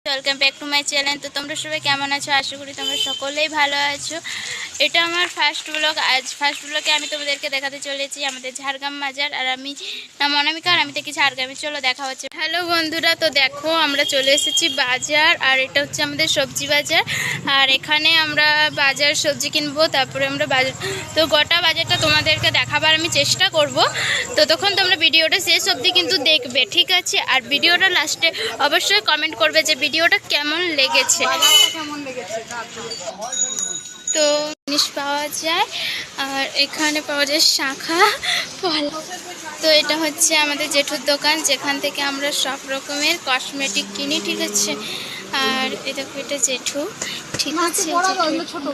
Welcome back to my channel. তো তোমরা সবাই কেমন আছো? আশা করি তোমরা সকলেই ভালো আছো। এটা আমার ফার্স্ট ব্লগ। আজ ফার্স্ট ব্লগে আমি তোমাদেরকে দেখাতে চলেছি আমাদের ঝাড়গ্রাম বাজার। আর আমি নাম অনামিকা, আর আমি থেকে ঝাড়গ্রামে। চলো দেখা হচ্ছে। হ্যালো বন্ধুরা, তো দেখো আমরা চলে এসেছি বাজার। আর এটা হচ্ছে আমাদের সবজি বাজার। আর এখানে আমরা বাজার সবজি কিনবো, তারপরে আমরা বাজার, তো গোটা বাজারটা তোমাদেরকে দেখাবার আমি চেষ্টা করব। ততক্ষণ তোমরা ভিডিওটা শেষ অবধি কিন্তু দেখবে, ঠিক আছে? আর ভিডিওটা লাস্টে অবশ্যই কমেন্ট করবে যে ভিডিওটা কেমন লেগেছে। তো জিনিস পাওয়া যায়, আর এখানে পাওয়া যায় শাখা ফল। তো এটা হচ্ছে আমাদের জেঠুর দোকান, যেখান থেকে আমরা সব রকমের কসমেটিক কিনি, ঠিক আছে? আর এই দেখো, এটা জেঠু, ঠিক আছে?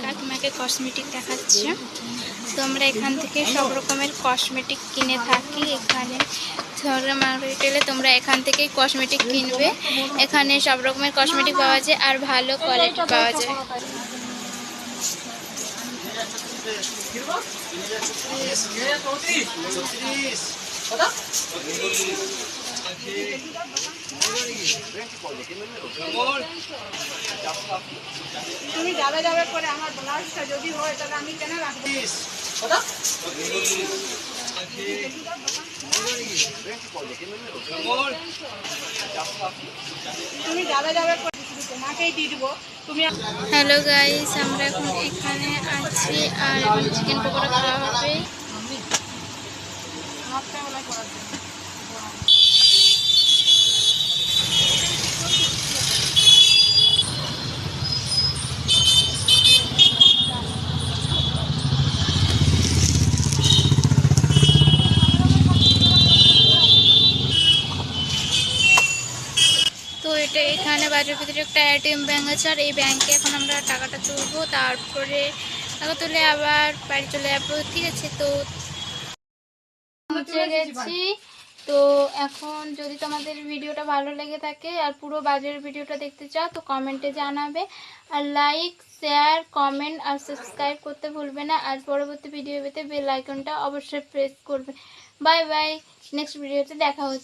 কাকিমাকে কসমেটিক দেখাচ্ছে। তো আমরা এখান থেকে সব রকমের কসমেটিক কিনে থাকি। এখানে রিটেলে তোমরা এখান থেকেই কসমেটিক কিনবে। এখানে সব রকমের কসমেটিক পাওয়া যায় আর ভালো কোয়ালিটি পাওয়া যায়। তুমি যাবে যাবে করে আমার ব্লাউজটা যদি হয় তাহলে আমি কেন রাখবো? তুমি যাবে যাবে করে তোমাকেই দিয়ে দিব। তুমি হ্যালো গাইস, আমরা এখন এখানে আছি আর এখন চিকেন পকোড়া খাওয়া হবে। তো এটা এখানে বাজার ভিতরে একটা এটিএম ব্যাংক আছে, আর এই ব্যাংকে এখন আমরা টাকাটা তুলবো, তারপরে টাকা তুলে আবার বাড়ি চলে যাবো, ঠিক আছে? তো পৌঁছে গেছি। তো এখন যদি তোমাদের ভিডিওটা ভালো লেগে থাকে আর পুরো বাজারের ভিডিওটা দেখতে চাও তো কমেন্টে জানাবে। আর লাইক, শেয়ার, কমেন্ট আর সাবস্ক্রাইব করতে ভুলবে না। আর পরবর্তী ভিডিও পেতে বেল আইকনটা অবশ্যই প্রেস করবে। বাই বাই, নেক্সট ভিডিওতে দেখা হচ্ছে।